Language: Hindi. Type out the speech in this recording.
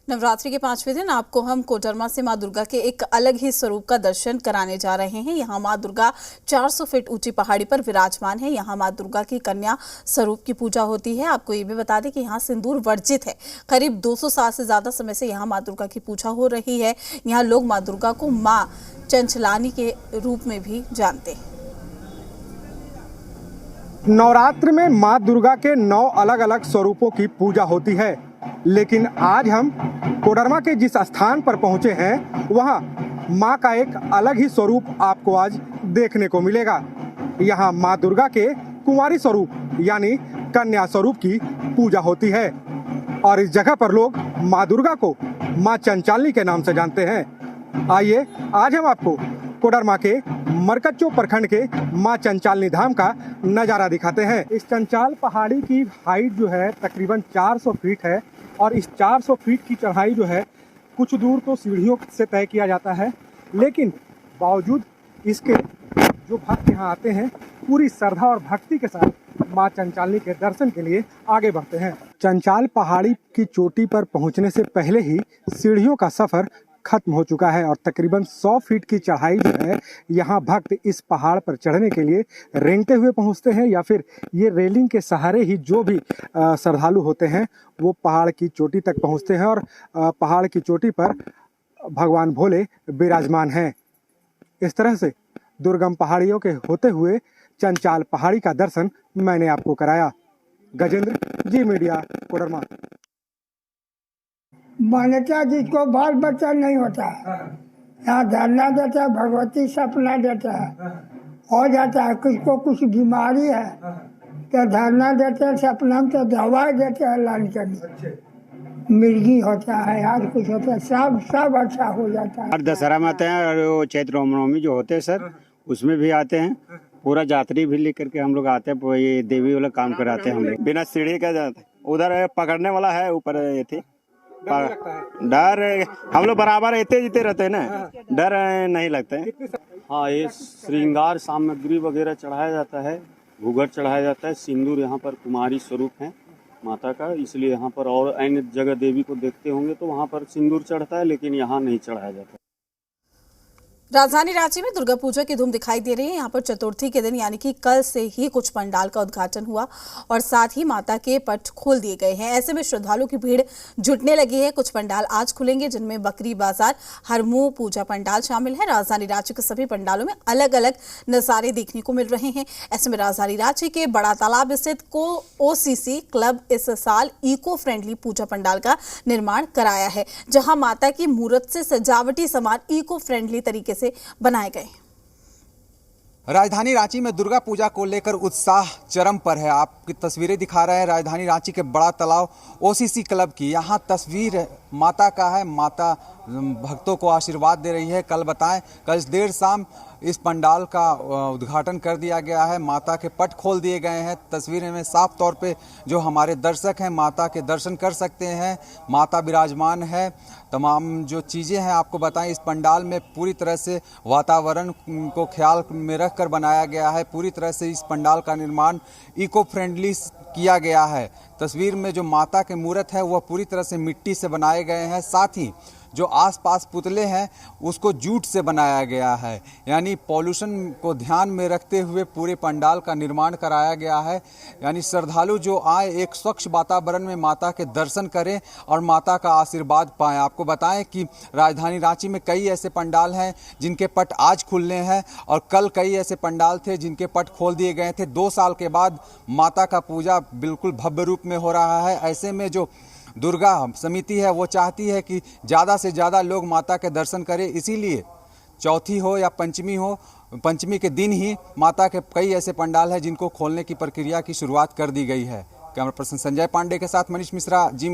नवरात्रि के 5वें दिन आपको हम कोडरमा से मां दुर्गा के एक अलग ही स्वरूप का दर्शन कराने जा रहे हैं। यहाँ मां दुर्गा 400 फीट ऊंची पहाड़ी पर विराजमान है। यहाँ मां दुर्गा की कन्या स्वरूप की पूजा होती है। आपको ये भी बता दें कि यहाँ सिंदूर वर्जित है। करीब 200 साल से ज्यादा समय से यहाँ मां दुर्गा की पूजा हो रही है। यहाँ लोग मां दुर्गा को मां चंचलानी के रूप में भी जानते हैं। नवरात्र में मां दुर्गा के 9 अलग अलग स्वरूपों की पूजा होती है, लेकिन आज हम कोडरमा के जिस स्थान पर पहुंचे हैं वहां मां का एक अलग ही स्वरूप आपको आज देखने को मिलेगा। यहां मां दुर्गा के कुंवारी स्वरूप यानी कन्या स्वरूप की पूजा होती है और इस जगह पर लोग मां दुर्गा को मां चंचलानी के नाम से जानते हैं। आइए आज हम आपको कोडरमा के मरकच्चो प्रखंड के मां चंचलानी धाम का नज़ारा दिखाते हैं। इस चंचल पहाड़ी की हाइट जो है तकरीबन 400 फीट है और इस 400 फीट की चढ़ाई जो है कुछ दूर तो सीढ़ियों से तय किया जाता है, लेकिन बावजूद इसके जो भक्त यहाँ आते हैं पूरी श्रद्धा और भक्ति के साथ मां चंचलानी के दर्शन के लिए आगे बढ़ते हैं। चंचल पहाड़ी की चोटी पर पहुँचने से पहले ही सीढ़ियों का सफ़र खत्म हो चुका है और तकरीबन 100 फीट की चढ़ाई जो है यहाँ भक्त इस पहाड़ पर चढ़ने के लिए रेंगते हुए पहुँचते हैं या फिर ये रेलिंग के सहारे ही जो भी श्रद्धालु होते हैं वो पहाड़ की चोटी तक पहुँचते हैं और पहाड़ की चोटी पर भगवान भोले विराजमान हैं। इस तरह से दुर्गम पहाड़ियों के होते हुए चंचल पहाड़ी का दर्शन मैंने आपको कराया। गजेंद्र, जी मीडिया, कोडरमा। मान्यता जिसको बाल बच्चा नहीं होता यहाँ धरना देता है, भगवती सपना देता है, हो जाता है। किसको कुछ बीमारी है तो धरना देते हैं, सपना में तो दवाई देते हैं, लान कर मिर्गी होता है, आज कुछ होता है, सब अच्छा हो जाता है। हर दशहरा में आते हैं और वो चैत्र रामनवमी जो होते हैं सर उसमें भी आते हैं। पूरा यात्री भी लेकर के हम लोग आते हैं, ये देवी वाला काम कराते हैं हम लोग। बिना सीढ़ी का जाते हैं, उधर पकड़ने वाला है, ऊपर ये थी डर हम लोग बराबर रहते जीते रहते हैं ना, डर नहीं लगता है। हाँ, ये श्रृंगार सामग्री वगैरह चढ़ाया जाता है, घूंघट चढ़ाया जाता है। सिंदूर यहाँ पर कुमारी स्वरूप है माता का, इसलिए यहाँ पर और अन्य जगह देवी को देखते होंगे तो वहाँ पर सिंदूर चढ़ता है, लेकिन यहाँ नहीं चढ़ाया जाता। राजधानी रांची में दुर्गा पूजा की धूम दिखाई दे रही है। यहाँ पर चतुर्थी के दिन यानी कि कल से ही कुछ पंडाल का उद्घाटन हुआ और साथ ही माता के पट खोल दिए गए हैं। ऐसे में श्रद्धालुओं की भीड़ जुटने लगी है। कुछ पंडाल आज खुलेंगे जिनमें बकरी बाजार, हरमू पूजा पंडाल शामिल है। राजधानी रांची के सभी पंडालों में अलग अलग नजारे देखने को मिल रहे हैं। ऐसे में राजधानी रांची के बड़ा तालाब स्थित OCC क्लब इस साल इको फ्रेंडली पूजा पंडाल का निर्माण कराया है, जहां माता की मूर्त से सजावटी सामान इको फ्रेंडली तरीके से बनाए गए। राजधानी रांची में दुर्गा पूजा को लेकर उत्साह चरम पर है। आपकी तस्वीरें दिखा रहे हैं राजधानी रांची के बड़ा तालाब OCC क्लब की। यहाँ तस्वीर माता का है, माता भक्तों को आशीर्वाद दे रही है। कल बताएं, कल देर शाम इस पंडाल का उद्घाटन कर दिया गया है, माता के पट खोल दिए गए हैं। तस्वीरें में साफ तौर पे जो हमारे दर्शक हैं माता के दर्शन कर सकते हैं। माता विराजमान है। तमाम जो चीज़ें हैं आपको बताएं, इस पंडाल में पूरी तरह से वातावरण को ख्याल में रख कर बनाया गया है। पूरी तरह से इस पंडाल का निर्माण इको फ्रेंडली किया गया है। तस्वीर में जो माता के मूर्त है वह पूरी तरह से मिट्टी से बनाए गए हैं, साथ ही जो आसपास पुतले हैं उसको जूट से बनाया गया है। यानी पॉल्यूशन को ध्यान में रखते हुए पूरे पंडाल का निर्माण कराया गया है। यानी श्रद्धालु जो आए एक स्वच्छ वातावरण में माता के दर्शन करें और माता का आशीर्वाद पाएं। आपको बताएं कि राजधानी रांची में कई ऐसे पंडाल हैं जिनके पट आज खुलने हैं और कल कई ऐसे पंडाल थे जिनके पट खोल दिए गए थे। 2 साल के बाद माता का पूजा बिल्कुल भव्य रूप में हो रहा है। ऐसे में जो दुर्गा समिति है वो चाहती है कि ज़्यादा से ज़्यादा लोग माता के दर्शन करें, इसीलिए चौथी हो या पंचमी हो, पंचमी के दिन ही माता के कई ऐसे पंडाल हैं जिनको खोलने की प्रक्रिया की शुरुआत कर दी गई है। कैमरा पर्सन संजय पांडे के साथ मनीष मिश्रा, जी।